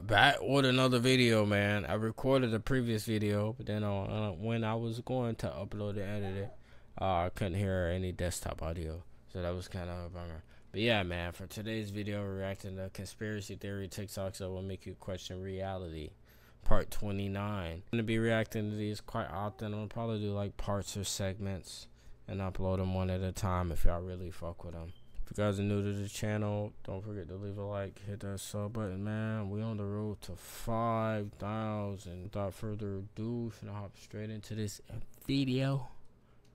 Back with another video, man. I recorded a previous video, but then when I was going to upload and edit it, I couldn't hear any desktop audio, so that was kind of a bummer. But yeah, man, for today's video, we're reacting to conspiracy theory TikToks that will make you question reality, part 29. I'm gonna be reacting to these quite often. I'll probably do like parts or segments and upload them one at a time if y'all really fuck with them. If you guys are new to the channel, don't forget to leave a like, hit that sub button, man. We on the road to 5,000. Without further ado, finna hop straight into this video.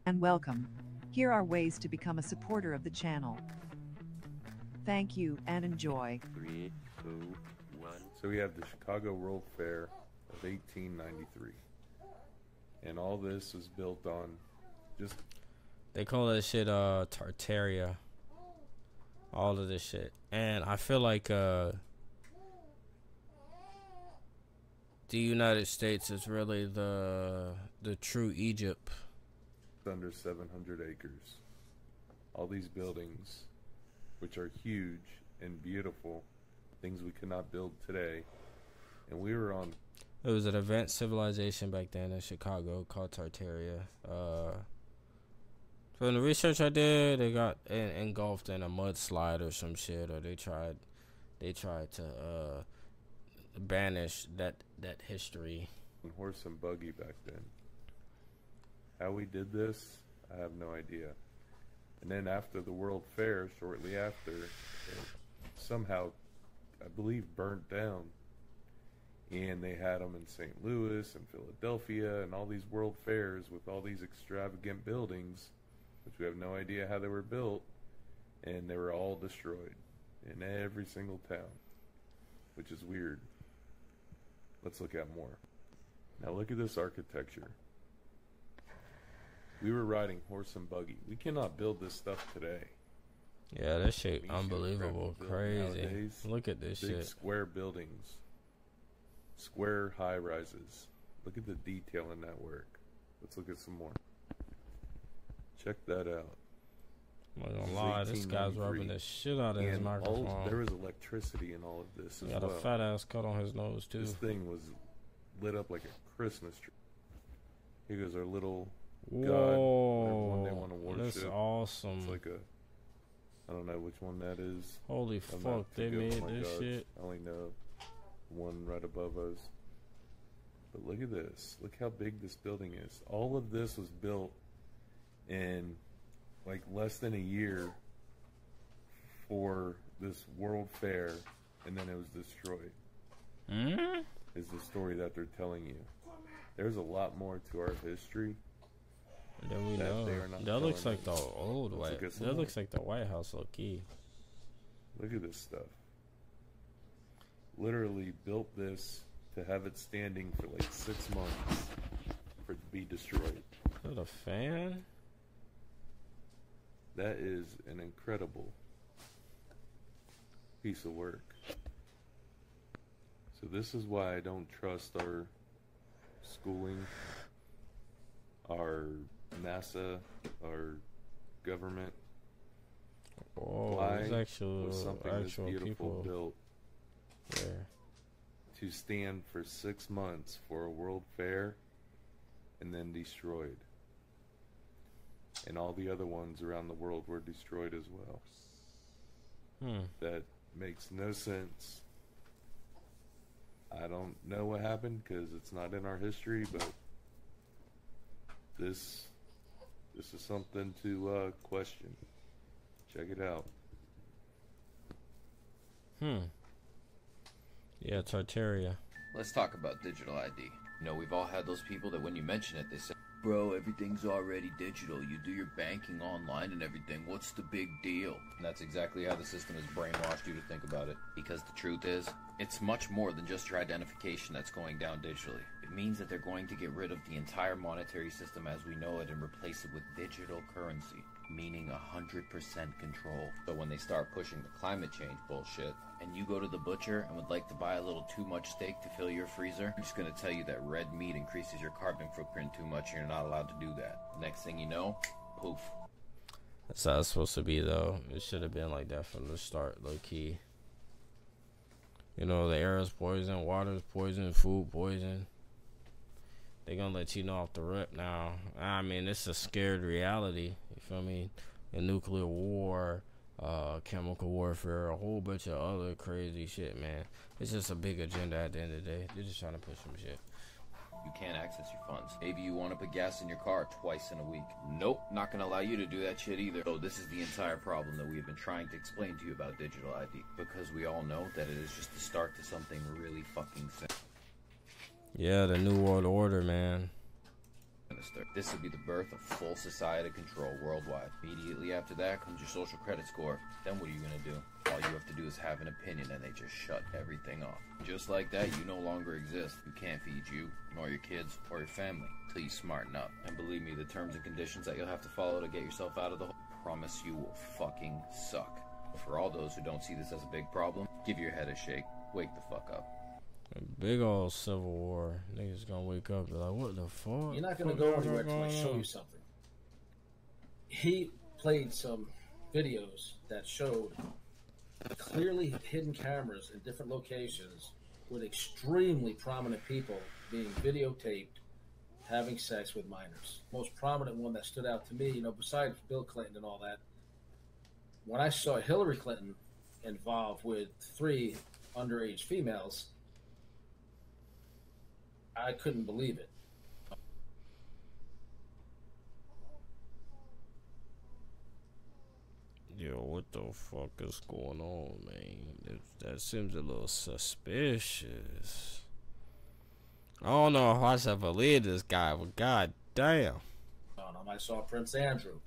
And welcome. Here are ways to become a supporter of the channel. Thank you and enjoy. 3, 2, 1. So we have the Chicago World Fair of 1893. And all this is built on just... They call that shit Tartaria. All of this shit. And I feel like the United States is really the true Egypt. Under 700 acres. All these buildings, which are huge and beautiful, things we could not build today. And we were on... It was an advanced civilization back then in Chicago called Tartaria. From the research I did, they got engulfed in a mudslide or some shit, or they tried to banish that history. Horse and buggy back then. How we did this, I have no idea. And then after the World Fair, shortly after, it somehow, I believe, burnt down. And they had them in St. Louis and Philadelphia and all these World Fairs with all these extravagant buildings, which we have no idea how they were built, and they were all destroyed in every single town, which is weird. Let's look at more. Now look at this architecture. We were riding horse and buggy. We cannot build this stuff today. Yeah, that shit unbelievable, crazy. Nowadays, look at this big shit. Square buildings, square high rises. Look at the detail in that work. Let's look at some more. Check that out. I'm not gonna lie, this guy's rubbing the shit out of his microphone. There was electricity in all of this as well. Got a fat ass cut on his nose too. This thing was lit up like a Christmas tree. Here goes our little god, whatever one they want to worship. That's awesome. It's like a, I don't know which one that is. Holy fuck, they made this shit. I only know one right above us. But look at this. Look how big this building is. All of this was built in like less than a year for this World Fair, and then it was destroyed. Is the story that they're telling you. There's a lot more to our history that we know. That looks like the old White. That looks like the White House, low key. Look at this stuff. Literally built this to have it standing for like 6 months for it to be destroyed. Is that a fan? That is an incredible piece of work. So this is why I don't trust our schooling, our NASA, our government. Oh, why there's actual was something this beautiful people built there to stand for 6 months for a World Fair and then destroyed? And all the other ones around the world were destroyed as well. That makes no sense. I don't know what happened because it's not in our history, but this is something to question. Check it out. Yeah, Tartaria. Let's talk about digital ID. You know, we've all had those people that when you mention it, they say, bro, everything's already digital. You do your banking online and everything. What's the big deal? And that's exactly how the system has brainwashed you to think about it. Because the truth is, it's much more than just your identification that's going down digitally. It means that they're going to get rid of the entire monetary system as we know it and replace it with digital currency, meaning 100% control. So when they start pushing the climate change bullshit, and you go to the butcher and would like to buy a little too much steak to fill your freezer, I'm just going to tell you that red meat increases your carbon footprint too much and you're not allowed to do that. Next thing you know, poof. That's how it's supposed to be, though. It should have been like that from the start, low key. You know, the air is poison, water is poison, food poison. They gonna let you know off the rip now. I mean, it's a scared reality. You feel me? A nuclear war, chemical warfare, a whole bunch of other crazy shit, man. It's just a big agenda at the end of the day. They're just trying to push some shit. You can't access your funds. Maybe you want to put gas in your car twice in a week. Nope, not gonna allow you to do that shit either. So this is the entire problem that we have been trying to explain to you about digital ID. Because we all know that it is just the start to something really fucking simple. Yeah, the New World Order, man. This would be the birth of full society control worldwide. Immediately after that comes your social credit score. Then what are you gonna do? All you have to do is have an opinion and they just shut everything off. Just like that, you no longer exist. You can't feed you, nor your kids, or your family. Please smarten up. And believe me, the terms and conditions that you'll have to follow to get yourself out of the hole, promise you will fucking suck. But for all those who don't see this as a big problem, give your head a shake. Wake the fuck up. A big old civil war. Niggas gonna wake up and be like, what the fuck? You're not gonna go anywhere until I show you something. He played some videos that showed clearly hidden cameras in different locations with extremely prominent people being videotaped having sex with minors. Most prominent one that stood out to me, you know, besides Bill Clinton and all that, when I saw Hillary Clinton involved with 3 underage females, I couldn't believe it. Yo, what the fuck is going on, man? That seems a little suspicious. I don't know if I should believe this guy, but god damn. I saw Prince Andrew.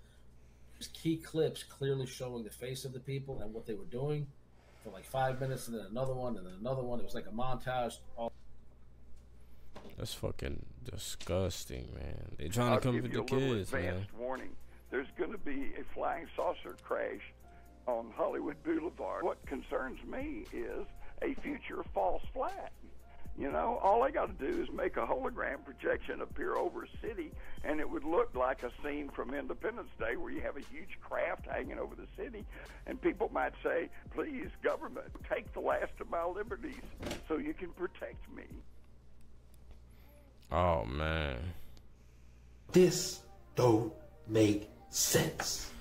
There's key clips clearly showing the face of the people and what they were doing for like 5 minutes, and then another one, and then another one. It was like a montage. That's fucking disgusting, man. They trying to come for the kids, man. Warning. There's going to be a flying saucer crash on Hollywood Boulevard. What concerns me is a future false flag. You know, all they got to do is make a hologram projection appear over a city, and it would look like a scene from Independence Day where you have a huge craft hanging over the city, and people might say, please, government, take the last of my liberties so you can protect me. Oh, man. This don't make sense.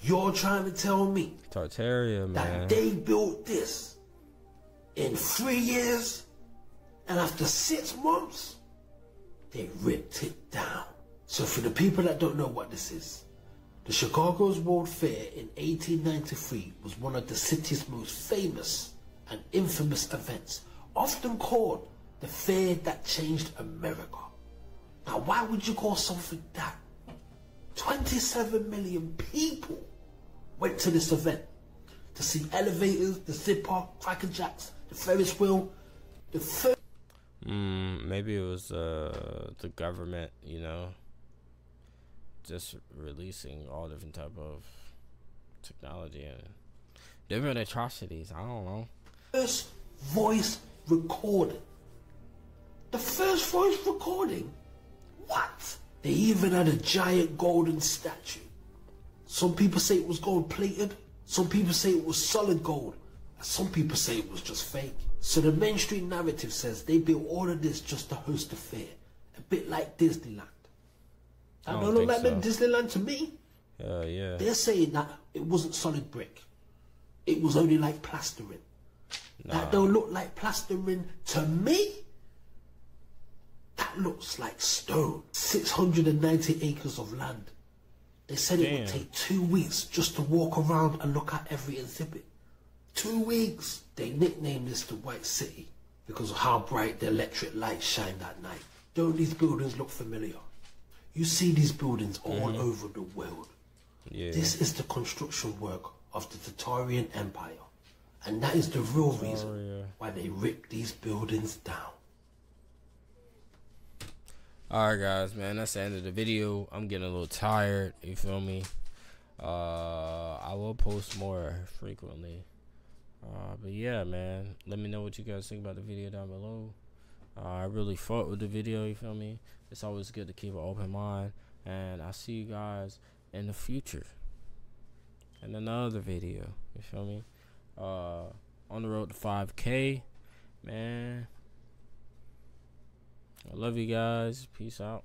You're trying to tell me Tartaria, man, that they built this in 3 years, and after 6 months, they ripped it down. So for the people that don't know what this is, the Chicago's World Fair in 1893 was one of the city's most famous and infamous events, often called the fair that changed America. Now, why would you call something that? 27 million people went to this event to see elevators, the zipper, Cracker Jacks, the Ferris wheel, the maybe it was the government, you know, just releasing all different type of technology and different atrocities. I don't know. First voice recording. The first voice recording? What? They even had a giant golden statue. Some people say it was gold plated, some people say it was solid gold, and some people say it was just fake. So the mainstream narrative says they built all of this just to host a fair, a bit like Disneyland. I don't look like Disneyland to me. Yeah. They're saying that it wasn't solid brick. It was only like plastering. Nah. That don't look like plastering to me. That looks like stone. 690 acres of land. They said it would take 2 weeks just to walk around and look at every exhibit. 2 weeks. They nicknamed this the White City because of how bright the electric lights shined at night. Don't these buildings look familiar? You see these buildings all over the world. Yeah. This is the construction work of the Tatarian Empire. And that is the real reason why they ripped these buildings down. Alright guys, man, that's the end of the video. I'm getting a little tired, you feel me? I will post more frequently. But yeah, man, let me know what you guys think about the video down below. I really fought with the video, you feel me? It's always good to keep an open mind. And I'll see you guys in the future in another video, you feel me? On the road to 5K. man. I love you guys. Peace out.